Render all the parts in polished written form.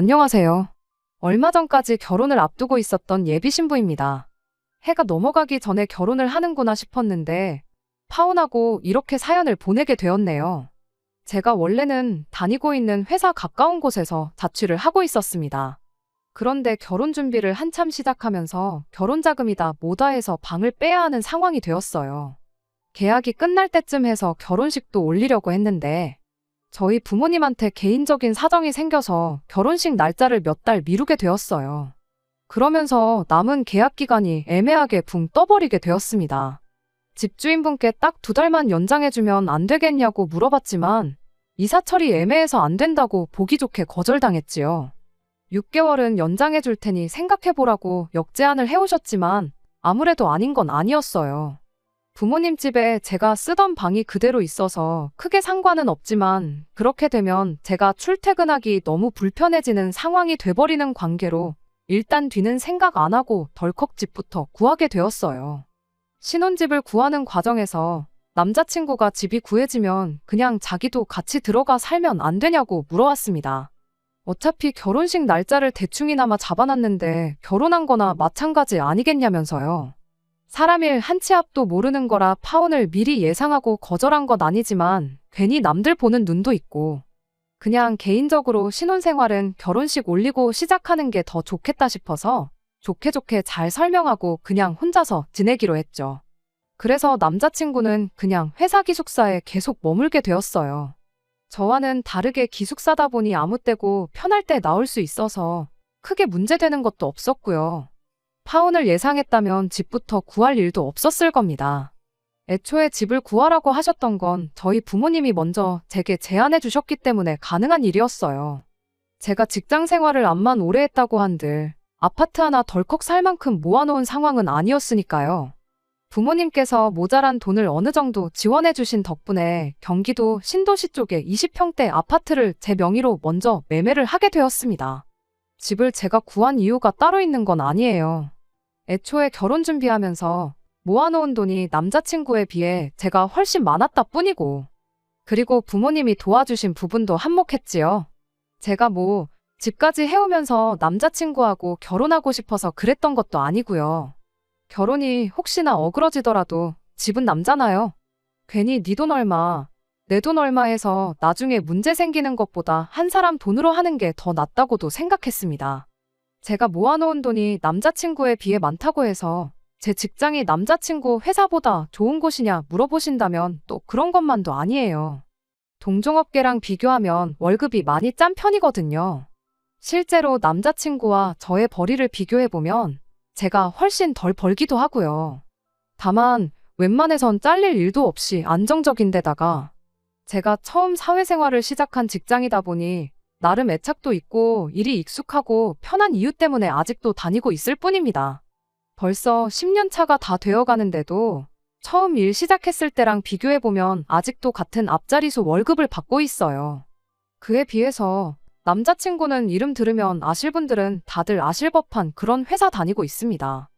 안녕하세요. 얼마 전까지 결혼을 앞두고 있었던 예비 신부입니다. 해가 넘어가기 전에 결혼을 하는구나 싶었는데 파혼하고 이렇게 사연을 보내게 되었네요. 제가 원래는 다니고 있는 회사 가까운 곳에서 자취를 하고 있었습니다. 그런데 결혼 준비를 한참 시작하면서 결혼 자금이 다 모다 해서 방을 빼야 하는 상황이 되었어요. 계약이 끝날 때쯤 해서 결혼식도 올리려고 했는데 저희 부모님한테 개인적인 사정이 생겨서 결혼식 날짜를 몇 달 미루게 되었어요. 그러면서 남은 계약 기간이 애매하게 붕 떠버리게 되었습니다. 집주인분께 딱 2달만 연장해주면 안 되겠냐고 물어봤지만 이사 처리 애매해서 안 된다고 보기 좋게 거절당했지요. 6개월은 연장해줄 테니 생각해보라고 역제안을 해오셨지만 아무래도 아닌 건 아니었어요. 부모님 집에 제가 쓰던 방이 그대로 있어서 크게 상관은 없지만 그렇게 되면 제가 출퇴근하기 너무 불편해지는 상황이 돼버리는 관계로 일단 뒤는 생각 안 하고 덜컥 집부터 구하게 되었어요. 신혼집을 구하는 과정에서 남자친구가 집이 구해지면 그냥 자기도 같이 들어가 살면 안 되냐고 물어왔습니다. 어차피 결혼식 날짜를 대충이나마 잡아놨는데 결혼한 거나 마찬가지 아니겠냐면서요. 사람 일 한 치 앞도 모르는 거라 파혼을 미리 예상하고 거절한 건 아니지만 괜히 남들 보는 눈도 있고 그냥 개인적으로 신혼생활은 결혼식 올리고 시작하는 게 더 좋겠다 싶어서 좋게 잘 설명하고 그냥 혼자서 지내기로 했죠. 그래서 남자친구는 그냥 회사 기숙사에 계속 머물게 되었어요. 저와는 다르게 기숙사다 보니 아무 때고 편할 때 나올 수 있어서 크게 문제되는 것도 없었고요. 파혼을 예상했다면 집부터 구할 일도 없었을 겁니다. 애초에 집을 구하라고 하셨던 건 저희 부모님이 먼저 제게 제안해 주셨기 때문에 가능한 일이었어요. 제가 직장 생활을 암만 오래 했다고 한들 아파트 하나 덜컥 살 만큼 모아놓은 상황은 아니었으니까요. 부모님께서 모자란 돈을 어느 정도 지원해 주신 덕분에 경기도 신도시 쪽에 20평대 아파트를 제 명의로 먼저 매매를 하게 되었습니다. 집을 제가 구한 이유가 따로 있는 건 아니에요. 애초에 결혼 준비하면서 모아놓은 돈이 남자친구에 비해 제가 훨씬 많았다 뿐이고 그리고 부모님이 도와주신 부분도 한몫했지요. 제가 집까지 해오면서 남자친구하고 결혼하고 싶어서 그랬던 것도 아니고요. 결혼이 혹시나 어그러지더라도 집은 남잖아요. 괜히 네 돈 얼마, 내 돈 얼마 해서 나중에 문제 생기는 것보다 한 사람 돈으로 하는 게 더 낫다고도 생각했습니다. 제가 모아놓은 돈이 남자친구에 비해 많다고 해서 제 직장이 남자친구 회사보다 좋은 곳이냐 물어보신다면 또 그런 것만도 아니에요. 동종업계랑 비교하면 월급이 많이 짠 편이거든요. 실제로 남자친구와 저의 벌이를 비교해보면 제가 훨씬 덜 벌기도 하고요. 다만 웬만해선 잘릴 일도 없이 안정적인 데다가 제가 처음 사회생활을 시작한 직장이다 보니 나름 애착도 있고 일이 익숙하고 편한 이유 때문에 아직도 다니고 있을 뿐입니다. 벌써 10년 차가 다 되어가는데도 처음 일 시작했을 때랑 비교해보면 아직도 같은 앞자리수 월급을 받고 있어요. 그에 비해서 남자친구는 이름 들으면 아실 분들은 다들 아실 법한 그런 회사 다니고 있습니다.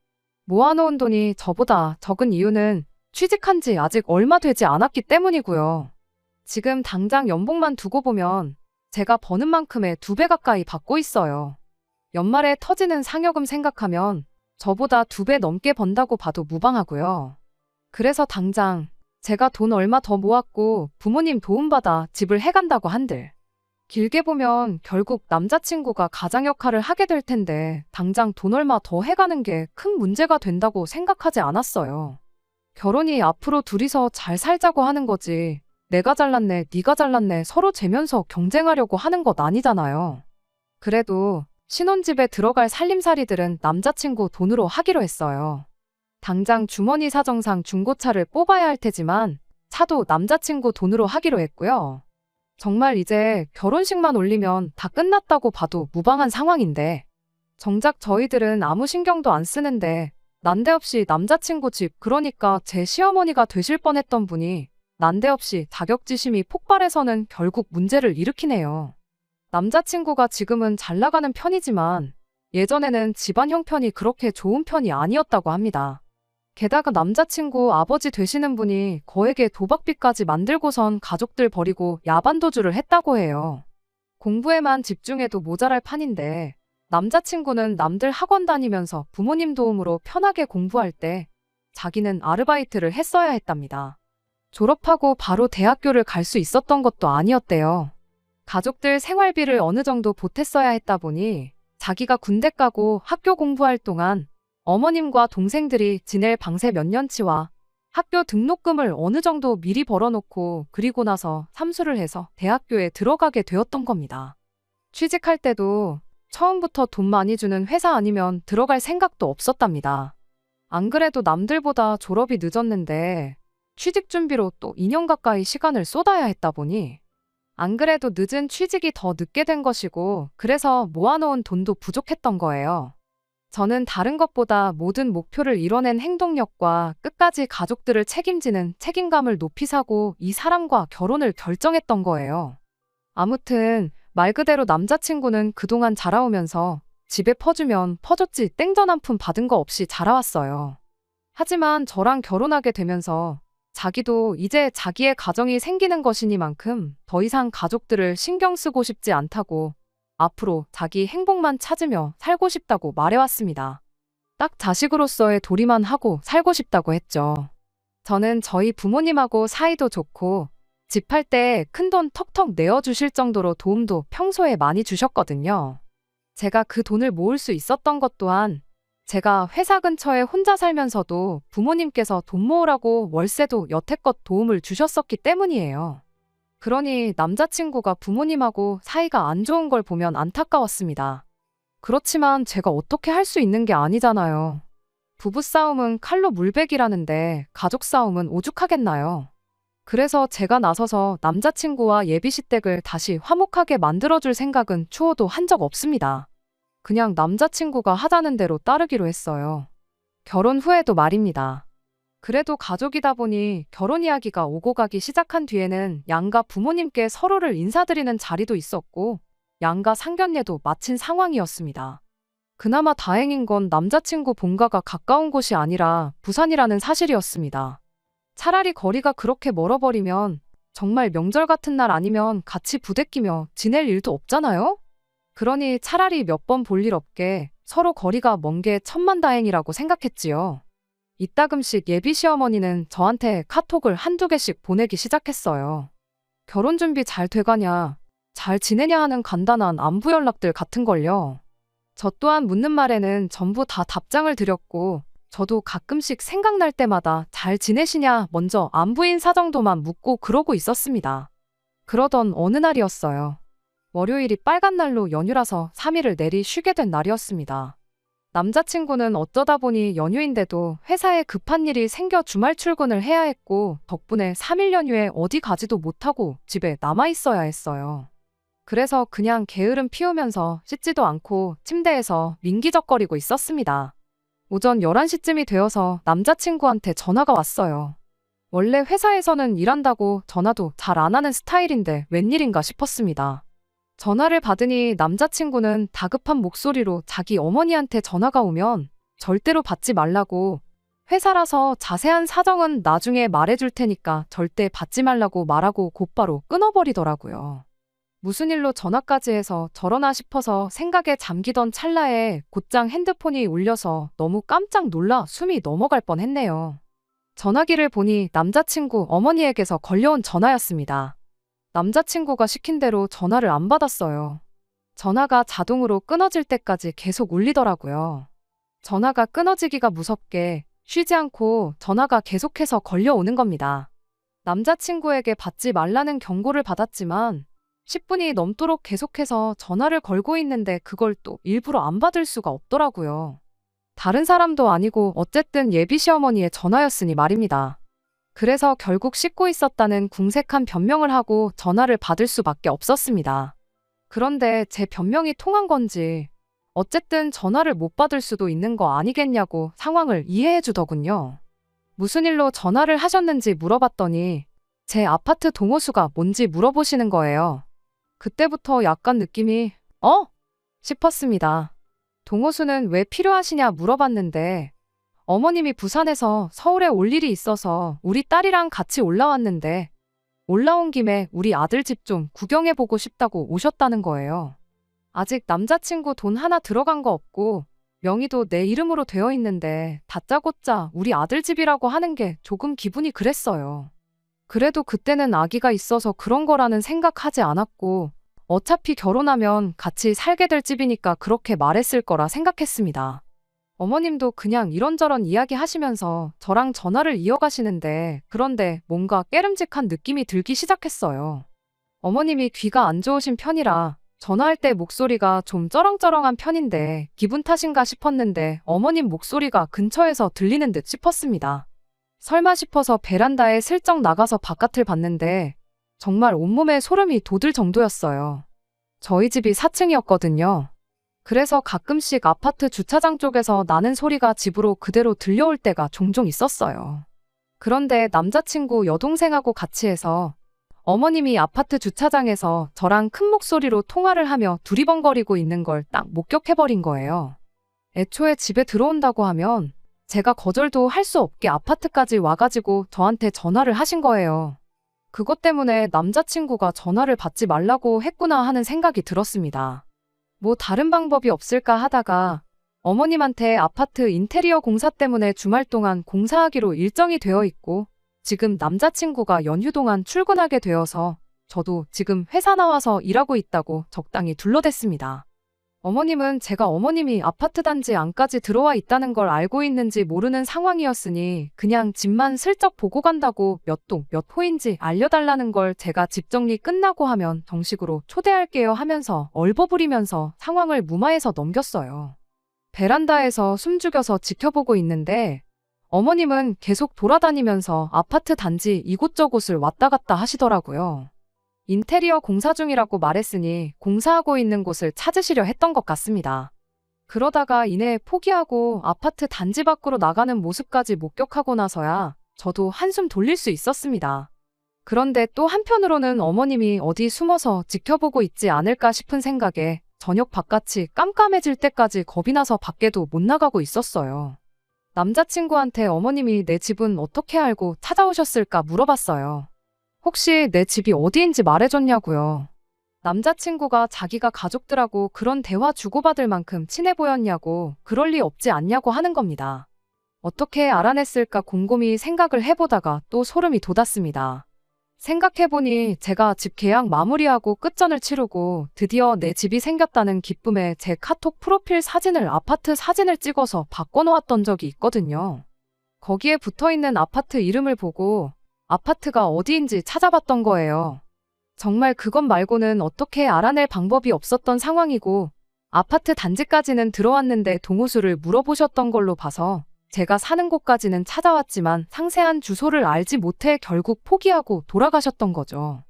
모아놓은 돈이 저보다 적은 이유는 취직한 지 아직 얼마 되지 않았기 때문이고요. 지금 당장 연봉만 두고 보면 제가 버는 만큼의 2배 가까이 받고 있어요. 연말에 터지는 상여금 생각하면 저보다 2배 넘게 번다고 봐도 무방하고요. 그래서 당장 제가 돈 얼마 더 모았고 부모님 도움받아 집을 해간다고 한들 길게 보면 결국 남자친구가 가장 역할을 하게 될 텐데 당장 돈 얼마 더 해가는 게 큰 문제가 된다고 생각하지 않았어요. 결혼이 앞으로 둘이서 잘 살자고 하는 거지 내가 잘났네, 네가 잘났네 서로 재면서 경쟁하려고 하는 것 아니잖아요. 그래도 신혼집에 들어갈 살림살이들은 남자친구 돈으로 하기로 했어요. 당장 주머니 사정상 중고차를 뽑아야 할 테지만 차도 남자친구 돈으로 하기로 했고요. 정말 이제 결혼식만 올리면 다 끝났다고 봐도 무방한 상황인데 정작 저희들은 아무 신경도 안 쓰는데 난데없이 남자친구 집 그러니까 제 시어머니가 되실 뻔했던 분이 난데없이 자격지심이 폭발해서는 결국 문제를 일으키네요. 남자친구가 지금은 잘 나가는 편이지만 예전에는 집안 형편이 그렇게 좋은 편이 아니었다고 합니다. 게다가 남자친구 아버지 되시는 분이 거액의 도박비까지 만들고선 가족들 버리고 야반도주를 했다고 해요. 공부에만 집중해도 모자랄 판인데 남자친구는 남들 학원 다니면서 부모님 도움으로 편하게 공부할 때 자기는 아르바이트를 했어야 했답니다. 졸업하고 바로 대학교를 갈 수 있었던 것도 아니었대요. 가족들 생활비를 어느 정도 보탰어야 했다 보니 자기가 군대 가고 학교 공부할 동안 어머님과 동생들이 지낼 방세 몇 년치와 학교 등록금을 어느 정도 미리 벌어놓고 그리고 나서 삼수를 해서 대학교에 들어가게 되었던 겁니다. 취직할 때도 처음부터 돈 많이 주는 회사 아니면 들어갈 생각도 없었답니다. 안 그래도 남들보다 졸업이 늦었는데 취직 준비로 또 2년 가까이 시간을 쏟아야 했다 보니 안 그래도 늦은 취직이 더 늦게 된 것이고 그래서 모아놓은 돈도 부족했던 거예요. 저는 다른 것보다 모든 목표를 이뤄낸 행동력과 끝까지 가족들을 책임지는 책임감을 높이 사고 이 사람과 결혼을 결정했던 거예요. 아무튼 말 그대로 남자친구는 그동안 자라오면서 집에 퍼주면 퍼줬지 땡전 한 푼 받은 거 없이 자라왔어요. 하지만 저랑 결혼하게 되면서 자기도 이제 자기의 가정이 생기는 것이니만큼 더 이상 가족들을 신경 쓰고 싶지 않다고 앞으로 자기 행복만 찾으며 살고 싶다고 말해왔습니다. 딱 자식으로서의 도리만 하고 살고 싶다고 했죠. 저는 저희 부모님하고 사이도 좋고 집 팔 때 큰돈 턱턱 내어주실 정도로 도움도 평소에 많이 주셨거든요. 제가 그 돈을 모을 수 있었던 것 또한 제가 회사 근처에 혼자 살면서도 부모님께서 돈 모으라고 월세도 여태껏 도움을 주셨었기 때문이에요. 그러니 남자친구가 부모님하고 사이가 안 좋은 걸 보면 안타까웠습니다. 그렇지만 제가 어떻게 할 수 있는 게 아니잖아요. 부부싸움은 칼로 물베기라는데 가족 싸움은 오죽하겠나요? 그래서 제가 나서서 남자친구와 예비시 댁을 다시 화목하게 만들어줄 생각은 추호도 한 적 없습니다. 그냥 남자친구가 하자는 대로 따르기로 했어요. 결혼 후에도 말입니다. 그래도 가족이다 보니 결혼 이야기가 오고 가기 시작한 뒤에는 양가 부모님께 서로를 인사드리는 자리도 있었고 양가 상견례도 마친 상황이었습니다. 그나마 다행인 건 남자친구 본가가 가까운 곳이 아니라 부산이라는 사실이었습니다. 차라리 거리가 그렇게 멀어버리면 정말 명절 같은 날 아니면 같이 부대끼며 지낼 일도 없잖아요? 그러니 차라리 몇 번 볼 일 없게 서로 거리가 먼 게 천만다행이라고 생각했지요. 이따금씩 예비 시어머니는 저한테 카톡을 한두 개씩 보내기 시작했어요. 결혼 준비 잘 돼가냐, 잘 지내냐 하는 간단한 안부 연락들 같은걸요. 저 또한 묻는 말에는 전부 다 답장을 드렸고 저도 가끔씩 생각날 때마다 잘 지내시냐 먼저 안부 인사 정도만 묻고 그러고 있었습니다. 그러던 어느 날이었어요. 월요일이 빨간 날로 연휴라서 3일을 내리 쉬게 된 날이었습니다. 남자친구는 어쩌다 보니 연휴인데도 회사에 급한 일이 생겨 주말 출근을 해야 했고 덕분에 3일 연휴에 어디 가지도 못하고 집에 남아 있어야 했어요. 그래서 그냥 게으름 피우면서 씻지도 않고 침대에서 민기적거리고 있었습니다. 오전 11시쯤이 되어서 남자친구한테 전화가 왔어요. 원래 회사에서는 일한다고 전화도 잘 안 하는 스타일인데 웬일인가 싶었습니다. 전화를 받으니 남자친구는 다급한 목소리로 자기 어머니한테 전화가 오면 절대로 받지 말라고 회사라서 자세한 사정은 나중에 말해줄 테니까 절대 받지 말라고 말하고 곧바로 끊어버리더라고요. 무슨 일로 전화까지 해서 저러나 싶어서 생각에 잠기던 찰나에 곧장 핸드폰이 울려서 너무 깜짝 놀라 숨이 넘어갈 뻔했네요. 전화기를 보니 남자친구 어머니에게서 걸려온 전화였습니다. 남자친구가 시킨 대로 전화를 안 받았어요. 전화가 자동으로 끊어질 때까지 계속 울리더라고요. 전화가 끊어지기가 무섭게 쉬지 않고 전화가 계속해서 걸려오는 겁니다. 남자친구에게 받지 말라는 경고를 받았지만 10분이 넘도록 계속해서 전화를 걸고 있는데 그걸 또 일부러 안 받을 수가 없더라고요. 다른 사람도 아니고 어쨌든 예비 시어머니의 전화였으니 말입니다. 그래서 결국 씻고 있었다는 궁색한 변명을 하고 전화를 받을 수밖에 없었습니다. 그런데 제 변명이 통한 건지 어쨌든 전화를 못 받을 수도 있는 거 아니겠냐고 상황을 이해해 주더군요. 무슨 일로 전화를 하셨는지 물어봤더니 제 아파트 동호수가 뭔지 물어보시는 거예요. 그때부터 약간 느낌이 싶었습니다. 동호수는 왜 필요하시냐 물어봤는데 어머님이 부산에서 서울에 올 일이 있어서 우리 딸이랑 같이 올라왔는데 올라온 김에 우리 아들 집 좀 구경해보고 싶다고 오셨다는 거예요. 아직 남자친구 돈 하나 들어간 거 없고 명의도 내 이름으로 되어 있는데 다짜고짜 우리 아들 집이라고 하는 게 조금 기분이 그랬어요. 그래도 그때는 아기가 있어서 그런 거라는 생각하지 않았고 어차피 결혼하면 같이 살게 될 집이니까 그렇게 말했을 거라 생각했습니다. 어머님도 그냥 이런저런 이야기 하시면서 저랑 전화를 이어가시는데 그런데 뭔가 깨름직한 느낌이 들기 시작했어요. 어머님이 귀가 안 좋으신 편이라 전화할 때 목소리가 좀 쩌렁쩌렁한 편인데 기분 탓인가 싶었는데 어머님 목소리가 근처에서 들리는 듯 싶었습니다. 설마 싶어서 베란다에 슬쩍 나가서 바깥을 봤는데 정말 온몸에 소름이 돋을 정도였어요. 저희 집이 4층이었거든요. 그래서 가끔씩 아파트 주차장 쪽에서 나는 소리가 집으로 그대로 들려올 때가 종종 있었어요. 그런데 남자친구 여동생하고 같이 해서 어머님이 아파트 주차장에서 저랑 큰 목소리로 통화를 하며 두리번거리고 있는 걸 딱 목격해버린 거예요. 애초에 집에 들어온다고 하면 제가 거절도 할 수 없게 아파트까지 와가지고 저한테 전화를 하신 거예요. 그것 때문에 남자친구가 전화를 받지 말라고 했구나 하는 생각이 들었습니다. 뭐 다른 방법이 없을까 하다가 어머님한테 아파트 인테리어 공사 때문에 주말 동안 공사하기로 일정이 되어 있고 지금 남자친구가 연휴 동안 출근하게 되어서 저도 지금 회사 나와서 일하고 있다고 적당히 둘러댔습니다. 어머님은 제가 어머님이 아파트 단지 안까지 들어와 있다는 걸 알고 있는지 모르는 상황이었으니 그냥 집만 슬쩍 보고 간다고 몇 동 몇 호인지 알려달라는 걸 제가 집 정리 끝나고 하면 정식으로 초대할게요 하면서 얼버무리면서 상황을 무마해서 넘겼어요. 베란다에서 숨죽여서 지켜보고 있는데 어머님은 계속 돌아다니면서 아파트 단지 이곳저곳을 왔다 갔다 하시더라고요. 인테리어 공사 중이라고 말했으니 공사하고 있는 곳을 찾으시려 했던 것 같습니다. 그러다가 이내 포기하고 아파트 단지 밖으로 나가는 모습까지 목격하고 나서야 저도 한숨 돌릴 수 있었습니다. 그런데 또 한편으로는 어머님이 어디 숨어서 지켜보고 있지 않을까 싶은 생각에 저녁 바깥이 깜깜해질 때까지 겁이 나서 밖에도 못 나가고 있었어요. 남자친구한테 어머님이 내 집은 어떻게 알고 찾아오셨을까 물어봤어요. 혹시 내 집이 어디인지 말해줬냐고요. 남자친구가 자기가 가족들하고 그런 대화 주고받을 만큼 친해 보였냐고 그럴 리 없지 않냐고 하는 겁니다. 어떻게 알아냈을까 곰곰이 생각을 해보다가 또 소름이 돋았습니다. 생각해보니 제가 집 계약 마무리하고 끝전을 치르고 드디어 내 집이 생겼다는 기쁨에 제 카톡 프로필 사진을 아파트 사진을 찍어서 바꿔놓았던 적이 있거든요. 거기에 붙어있는 아파트 이름을 보고 아파트가 어디인지 찾아봤던 거예요. 정말 그것 말고는 어떻게 알아낼 방법이 없었던 상황이고 아파트 단지까지는 들어왔는데 동호수를 물어보셨던 걸로 봐서 제가 사는 곳까지는 찾아왔지만 상세한 주소를 알지 못해 결국 포기하고 돌아가셨던 거죠.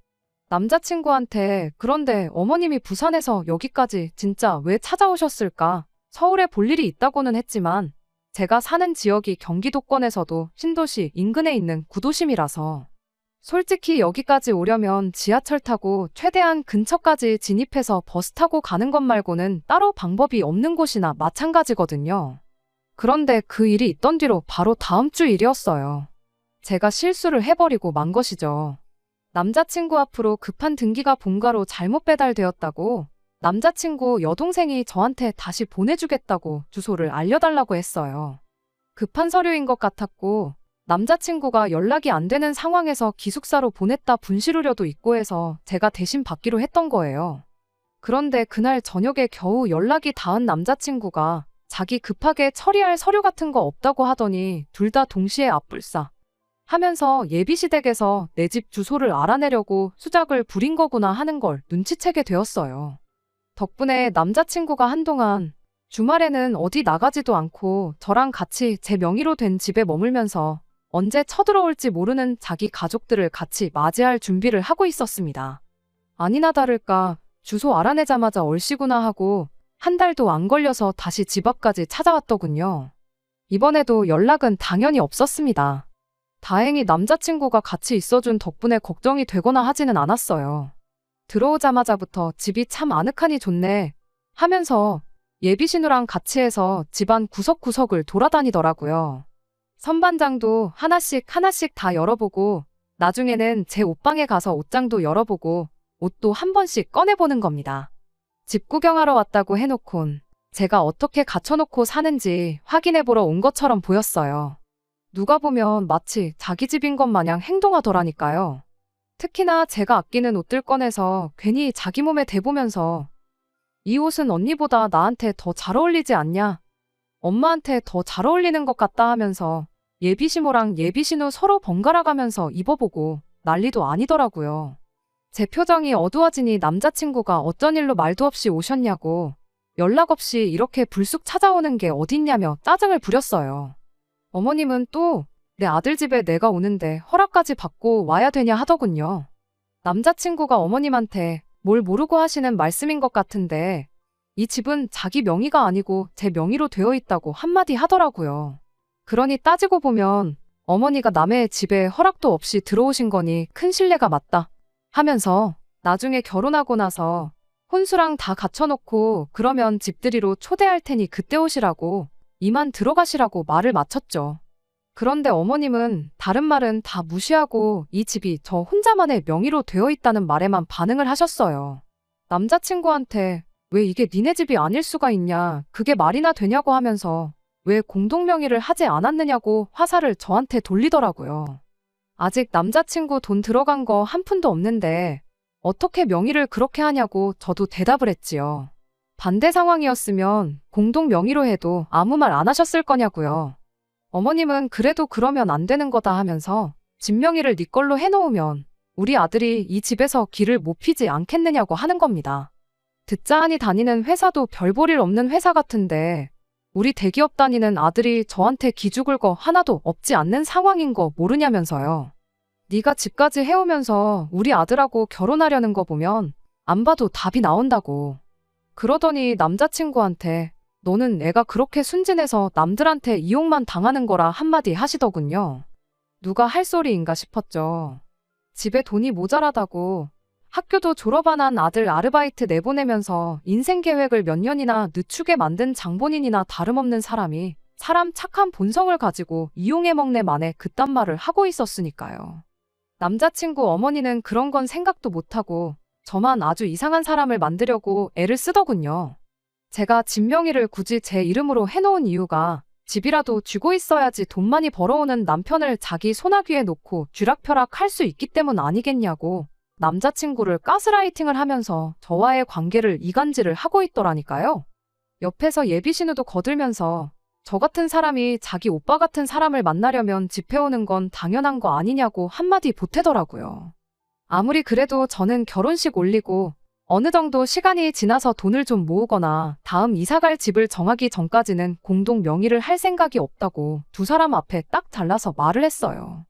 남자친구한테 그런데 어머님이 부산에서 여기까지 진짜 왜 찾아오셨을까? 서울에 볼 일이 있다고는 했지만 제가 사는 지역이 경기도권에서도 신도시 인근에 있는 구도심이라서 솔직히 여기까지 오려면 지하철 타고 최대한 근처까지 진입해서 버스 타고 가는 것 말고는 따로 방법이 없는 곳이나 마찬가지거든요. 그런데 그 일이 있던 뒤로 바로 다음 주 일이었어요. 제가 실수를 해버리고 만 것이죠. 남자친구 앞으로 급한 등기가 본가로 잘못 배달되었다고 남자친구 여동생이 저한테 다시 보내주겠다고 주소를 알려달라고 했어요. 급한 서류인 것 같았고 남자친구가 연락이 안 되는 상황에서 기숙사로 보냈다 분실 우려도 있고 해서 제가 대신 받기로 했던 거예요. 그런데 그날 저녁에 겨우 연락이 닿은 남자친구가 자기 급하게 처리할 서류 같은 거 없다고 하더니 둘 다 동시에 앞불싸 하면서 예비시댁에서 내 집 주소를 알아내려고 수작을 부린 거구나 하는 걸 눈치채게 되었어요. 덕분에 남자친구가 한동안 주말에는 어디 나가지도 않고 저랑 같이 제 명의로 된 집에 머물면서 언제 쳐들어올지 모르는 자기 가족들을 같이 맞이할 준비를 하고 있었습니다. 아니나 다를까 주소 알아내자마자 얼씨구나 하고 한 달도 안 걸려서 다시 집 앞까지 찾아왔더군요. 이번에도 연락은 당연히 없었습니다. 다행히 남자친구가 같이 있어준 덕분에 걱정이 되거나 하지는 않았어요. 들어오자마자부터 집이 참 아늑하니 좋네 하면서 예비신우랑 같이 해서 집안 구석구석을 돌아다니더라고요. 선반장도 하나씩 하나씩 다 열어보고 나중에는 제 옷방에 가서 옷장도 열어보고 옷도 한 번씩 꺼내보는 겁니다. 집 구경하러 왔다고 해놓곤 제가 어떻게 갖춰놓고 사는지 확인해보러 온 것처럼 보였어요. 누가 보면 마치 자기 집인 것 마냥 행동하더라니까요. 특히나 제가 아끼는 옷들 꺼내서 괜히 자기 몸에 대보면서 이 옷은 언니보다 나한테 더 잘 어울리지 않냐? 엄마한테 더 잘 어울리는 것 같다 하면서 예비시모랑 예비신우 서로 번갈아 가면서 입어보고 난리도 아니더라고요. 제 표정이 어두워지니 남자친구가 어쩐 일로 말도 없이 오셨냐고 연락 없이 이렇게 불쑥 찾아오는 게 어딨냐며 짜증을 부렸어요. 어머님은 또 내 아들 집에 내가 오는데 허락까지 받고 와야 되냐 하더군요. 남자친구가 어머님한테 뭘 모르고 하시는 말씀인 것 같은데 이 집은 자기 명의가 아니고 제 명의로 되어 있다고 한마디 하더라고요. 그러니 따지고 보면 어머니가 남의 집에 허락도 없이 들어오신 거니 큰 실례가 맞다 하면서 나중에 결혼하고 나서 혼수랑 다 갖춰놓고 그러면 집들이로 초대할 테니 그때 오시라고 이만 들어가시라고 말을 마쳤죠. 그런데 어머님은 다른 말은 다 무시하고 이 집이 저 혼자만의 명의로 되어 있다는 말에만 반응을 하셨어요. 남자친구한테 왜 이게 니네 집이 아닐 수가 있냐, 그게 말이나 되냐고 하면서 왜 공동명의를 하지 않았느냐고 화살을 저한테 돌리더라고요. 아직 남자친구 돈 들어간 거 한 푼도 없는데 어떻게 명의를 그렇게 하냐고 저도 대답을 했지요. 반대 상황이었으면 공동명의로 해도 아무 말 안 하셨을 거냐고요. 어머님은 그래도 그러면 안 되는 거다 하면서 집 명의를 네 걸로 해놓으면 우리 아들이 이 집에서 길을 못 피지 않겠느냐고 하는 겁니다. 듣자 하니 다니는 회사도 별 볼 일 없는 회사 같은데 우리 대기업 다니는 아들이 저한테 기죽을 거 하나도 없지 않는 상황인 거 모르냐면서요. 네가 집까지 해오면서 우리 아들하고 결혼하려는 거 보면 안 봐도 답이 나온다고. 그러더니 남자친구한테 너는 애가 그렇게 순진해서 남들한테 이용만 당하는 거라 한마디 하시더군요. 누가 할 소리인가 싶었죠. 집에 돈이 모자라다고 학교도 졸업 안 한 아들 아르바이트 내보내면서 인생 계획을 몇 년이나 늦추게 만든 장본인이나 다름없는 사람이 사람 착한 본성을 가지고 이용해 먹네 만에 그딴 말을 하고 있었으니까요. 남자친구 어머니는 그런 건 생각도 못하고 저만 아주 이상한 사람을 만들려고 애를 쓰더군요. 제가 집 명의를 굳이 제 이름으로 해놓은 이유가 집이라도 쥐고 있어야지 돈 많이 벌어오는 남편을 자기 소나귀에 놓고 쥐락펴락 할 수 있기 때문 아니겠냐고 남자친구를 가스라이팅을 하면서 저와의 관계를 이간질을 하고 있더라니까요. 옆에서 예비신우도 거들면서 저 같은 사람이 자기 오빠 같은 사람을 만나려면 집해오는 건 당연한 거 아니냐고 한마디 보태더라고요. 아무리 그래도 저는 결혼식 올리고 어느 정도 시간이 지나서 돈을 좀 모으거나 다음 이사갈 집을 정하기 전까지는 공동 명의를 할 생각이 없다고 두 사람 앞에 딱 잘라서 말을 했어요.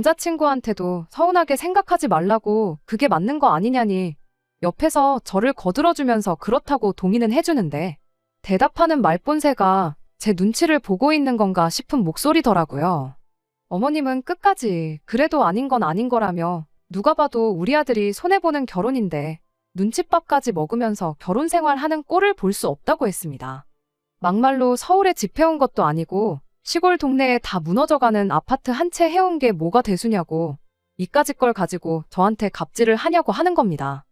남자친구한테도 서운하게 생각하지 말라고 그게 맞는 거 아니냐니 옆에서 저를 거들어주면서 그렇다고 동의는 해주는데 대답하는 말본새가 제 눈치를 보고 있는 건가 싶은 목소리더라고요. 어머님은 끝까지 그래도 아닌 건 아닌 거라며 누가 봐도 우리 아들이 손해보는 결혼인데 눈칫밥까지 먹으면서 결혼 생활하는 꼴을 볼 수 없다고 했습니다. 막말로 서울에 집 해온 것도 아니고 시골 동네에 다 무너져가는 아파트 한 채 해온 게 뭐가 대수냐고 이까짓 걸 가지고 저한테 갑질을 하냐고 하는 겁니다.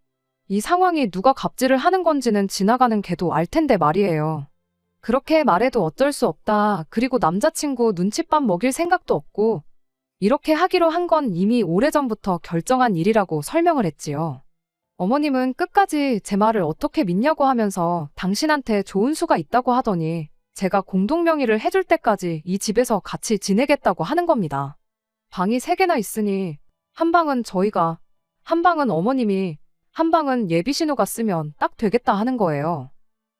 이 상황이 누가 갑질을 하는 건지는 지나가는 개도 알 텐데 말이에요. 그렇게 말해도 어쩔 수 없다. 그리고 남자친구 눈칫밥 먹일 생각도 없고 이렇게 하기로 한 건 이미 오래전부터 결정한 일이라고 설명을 했지요. 어머님은 끝까지 제 말을 어떻게 믿냐고 하면서 당신한테 좋은 수가 있다고 하더니 제가 공동명의를 해줄 때까지 이 집에서 같이 지내겠다고 하는 겁니다. 방이 3개나 있으니 한 방은 저희가, 한 방은 어머님이, 한 방은 예비신우가 쓰면 딱 되겠다 하는 거예요.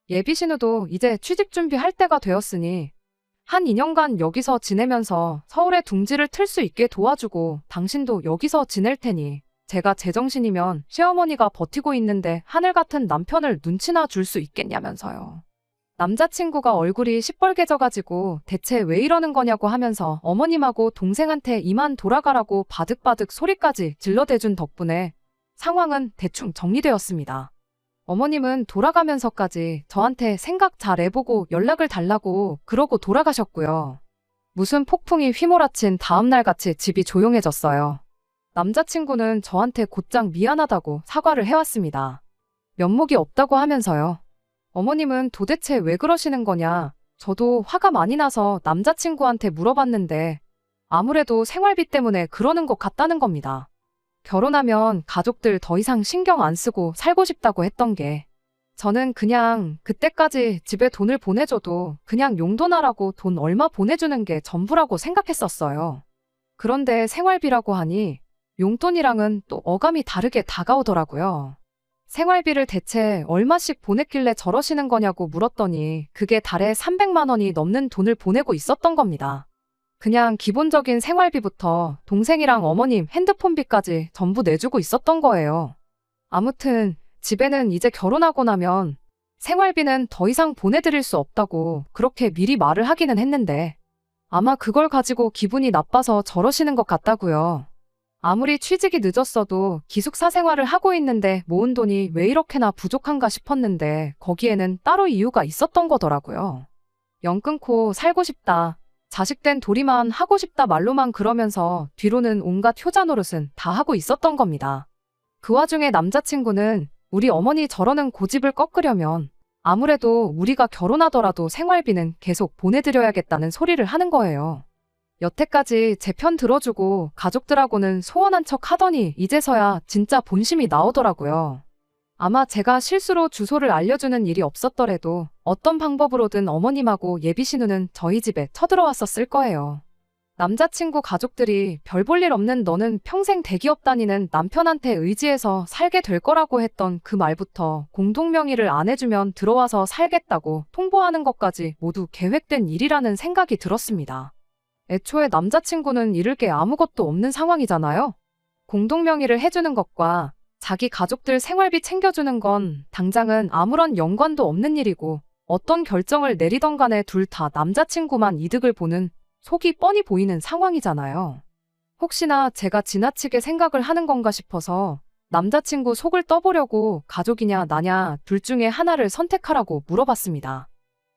예비신우도 이제 취직 준비할 때가 되었으니 한 2년간 여기서 지내면서 서울에 둥지를 틀 수 있게 도와주고 당신도 여기서 지낼 테니 제가 제정신이면 시어머니가 버티고 있는데 하늘 같은 남편을 눈치나 줄 수 있겠냐면서요. 남자친구가 얼굴이 시뻘개져가지고 대체 왜 이러는 거냐고 하면서 어머님하고 동생한테 이만 돌아가라고 바득바득 소리까지 질러대준 덕분에 상황은 대충 정리되었습니다. 어머님은 돌아가면서까지 저한테 생각 잘 해보고 연락을 달라고 그러고 돌아가셨고요. 무슨 폭풍이 휘몰아친 다음날같이 집이 조용해졌어요. 남자친구는 저한테 곧장 미안하다고 사과를 해왔습니다. 면목이 없다고 하면서요. 어머님은 도대체 왜 그러시는 거냐? 저도 화가 많이 나서 남자친구한테 물어봤는데 아무래도 생활비 때문에 그러는 것 같다는 겁니다. 결혼하면 가족들 더 이상 신경 안 쓰고 살고 싶다고 했던 게 저는 그냥 그때까지 집에 돈을 보내줘도 그냥 용돈하라고 돈 얼마 보내주는 게 전부라고 생각했었어요. 그런데 생활비라고 하니 용돈이랑은 또 어감이 다르게 다가오더라고요. 생활비를 대체 얼마씩 보냈길래 저러시는 거냐고 물었더니 그게 달에 300만 원이 넘는 돈을 보내고 있었던 겁니다. 그냥 기본적인 생활비부터 동생이랑 어머님 핸드폰비까지 전부 내주고 있었던 거예요. 아무튼 집에는 이제 결혼하고 나면 생활비는 더 이상 보내드릴 수 없다고 그렇게 미리 말을 하기는 했는데 아마 그걸 가지고 기분이 나빠서 저러시는 것 같다고요. 아무리 취직이 늦었어도 기숙사 생활을 하고 있는데 모은 돈이 왜 이렇게나 부족한가 싶었는데 거기에는 따로 이유가 있었던 거더라고요. 연 끊고 살고 싶다. 자식된 도리만 하고 싶다 말로만 그러면서 뒤로는 온갖 효자 노릇은 다 하고 있었던 겁니다. 그 와중에 남자친구는 우리 어머니 저러는 고집을 꺾으려면 아무래도 우리가 결혼하더라도 생활비는 계속 보내드려야겠다는 소리를 하는 거예요. 여태까지 제 편 들어주고 가족들하고는 소원한 척 하더니 이제서야 진짜 본심이 나오더라고요. 아마 제가 실수로 주소를 알려주는 일이 없었더라도 어떤 방법으로든 어머님하고 예비 신우는 저희 집에 쳐들어왔었을 거예요. 남자친구 가족들이 별 볼 일 없는 너는 평생 대기업 다니는 남편한테 의지해서 살게 될 거라고 했던 그 말부터 공동명의를 안 해주면 들어와서 살겠다고 통보하는 것까지 모두 계획된 일이라는 생각이 들었습니다. 애초에 남자친구는 잃을 게 아무것도 없는 상황이잖아요. 공동명의를 해주는 것과 자기 가족들 생활비 챙겨주는 건 당장은 아무런 연관도 없는 일이고 어떤 결정을 내리던 간에 둘 다 남자친구만 이득을 보는 속이 뻔히 보이는 상황이잖아요. 혹시나 제가 지나치게 생각을 하는 건가 싶어서 남자친구 속을 떠보려고 가족이냐 나냐 둘 중에 하나를 선택하라고 물어봤습니다.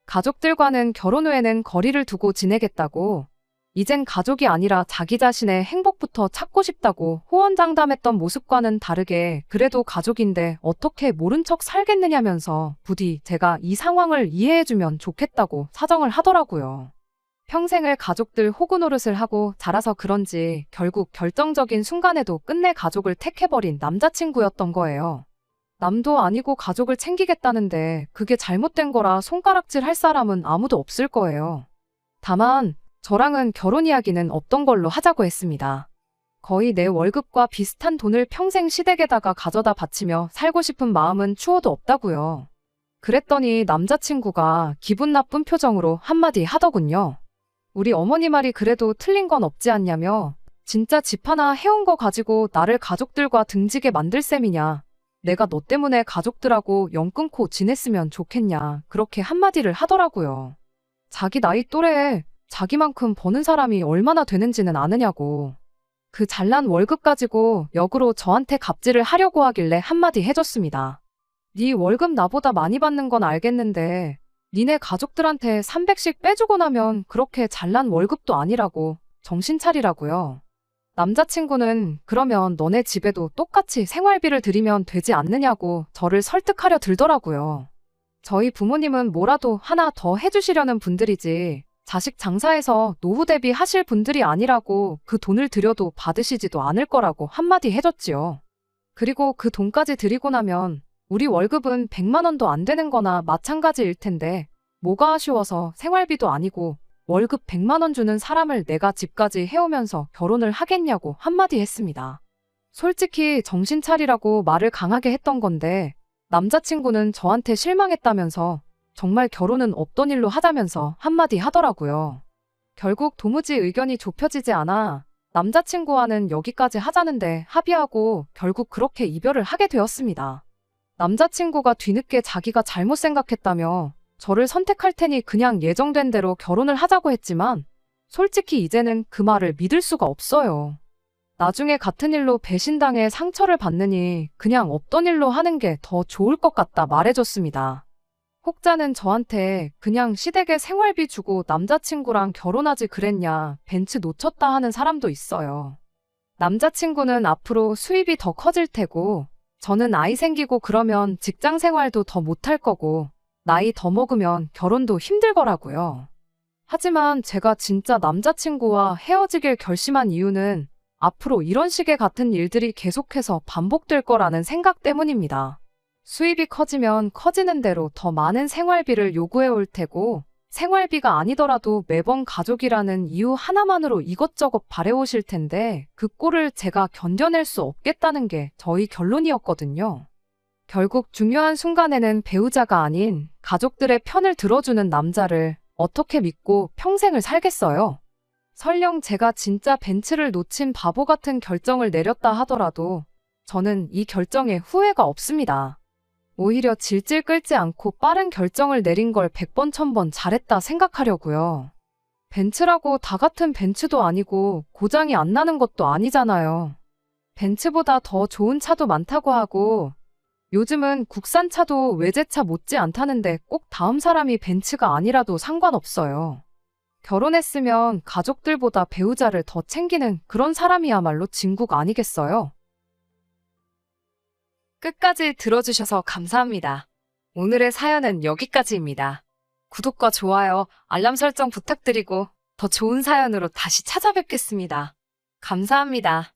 가족들과는 결혼 후에는 거리를 두고 지내겠다고 이젠 가족이 아니라 자기 자신의 행복부터 찾고 싶다고 호언장담했던 모습과는 다르게 그래도 가족인데 어떻게 모른 척 살겠느냐면서 부디 제가 이 상황을 이해해주면 좋겠다고 사정을 하더라고요. 평생을 가족들 호구 노릇을 하고 자라서 그런지 결국 결정적인 순간에도 끝내 가족을 택해버린 남자친구였던 거예요. 남도 아니고 가족을 챙기겠다는데 그게 잘못된 거라 손가락질 할 사람은 아무도 없을 거예요. 다만 저랑은 결혼 이야기는 없던 걸로 하자고 했습니다. 거의 내 월급과 비슷한 돈을 평생 시댁에다가 가져다 바치며 살고 싶은 마음은 추워도 없다고요. 그랬더니 남자친구가 기분 나쁜 표정으로 한마디 하더군요. 우리 어머니 말이 그래도 틀린 건 없지 않냐며 진짜 집 하나 해온 거 가지고 나를 가족들과 등지게 만들 셈이냐. 내가 너 때문에 가족들하고 연 끊고 지냈으면 좋겠냐. 그렇게 한마디를 하더라고요. 자기 나이 또래에 자기만큼 버는 사람이 얼마나 되는지는 아느냐고. 그 잘난 월급 가지고 역으로 저한테 갑질을 하려고 하길래 한마디 해줬습니다. 네 월급 나보다 많이 받는 건 알겠는데 니네 가족들한테 300씩 빼주고 나면 그렇게 잘난 월급도 아니라고 정신 차리라고요. 남자친구는 그러면 너네 집에도 똑같이 생활비를 드리면 되지 않느냐고 저를 설득하려 들더라고요. 저희 부모님은 뭐라도 하나 더 해주시려는 분들이지 자식 장사해서 노후 대비 하실 분들이 아니라고 그 돈을 들여도 받으시지도 않을 거라고 한마디 해줬지요. 그리고 그 돈까지 드리고 나면 우리 월급은 100만 원도 안 되는 거나 마찬가지일 텐데 뭐가 아쉬워서 생활비도 아니고 월급 100만 원 주는 사람을 내가 집까지 해오면서 결혼을 하겠냐고 한마디 했습니다. 솔직히 정신 차리라고 말을 강하게 했던 건데 남자친구는 저한테 실망했다면서 정말 결혼은 없던 일로 하자면서 한마디 하더라고요. 결국 도무지 의견이 좁혀지지 않아 남자친구와는 여기까지 하자는데 합의하고 결국 그렇게 이별을 하게 되었습니다. 남자친구가 뒤늦게 자기가 잘못 생각했다며 저를 선택할 테니 그냥 예정된 대로 결혼을 하자고 했지만 솔직히 이제는 그 말을 믿을 수가 없어요. 나중에 같은 일로 배신당해 상처를 받느니 그냥 없던 일로 하는 게 더 좋을 것 같다 말해줬습니다. 혹자는 저한테 그냥 시댁에 생활비 주고 남자친구랑 결혼하지 그랬냐 벤츠 놓쳤다 하는 사람도 있어요. 남자친구는 앞으로 수입이 더 커질 테고, 저는 아이 생기고 그러면 직장 생활도 더 못할 거고, 나이 더 먹으면 결혼도 힘들 거라고요. 하지만 제가 진짜 남자친구와 헤어지길 결심한 이유는 앞으로 이런 식의 같은 일들이 계속해서 반복될 거라는 생각 때문입니다. 수입이 커지면 커지는 대로 더 많은 생활비를 요구해 올 테고, 생활비가 아니더라도 매번 가족이라는 이유 하나만으로 이것저것 바래오실 텐데, 그 꼴을 제가 견뎌낼 수 없겠다는 게 저희 결론이었거든요. 결국 중요한 순간에는 배우자가 아닌 가족들의 편을 들어주는 남자를 어떻게 믿고 평생을 살겠어요? 설령 제가 진짜 벤츠를 놓친 바보 같은 결정을 내렸다 하더라도 저는 이 결정에 후회가 없습니다. 오히려 질질 끌지 않고 빠른 결정을 내린 걸 100번, 1000번 잘했다 생각하려고요. 벤츠라고 다 같은 벤츠도 아니고 고장이 안 나는 것도 아니잖아요. 벤츠보다 더 좋은 차도 많다고 하고 요즘은 국산차도 외제차 못지 않다는데 꼭 다음 사람이 벤츠가 아니라도 상관없어요. 결혼했으면 가족들보다 배우자를 더 챙기는 그런 사람이야말로 진국 아니겠어요? 끝까지 들어주셔서 감사합니다. 오늘의 사연은 여기까지입니다. 구독과 좋아요, 알람 설정 부탁드리고 더 좋은 사연으로 다시 찾아뵙겠습니다. 감사합니다.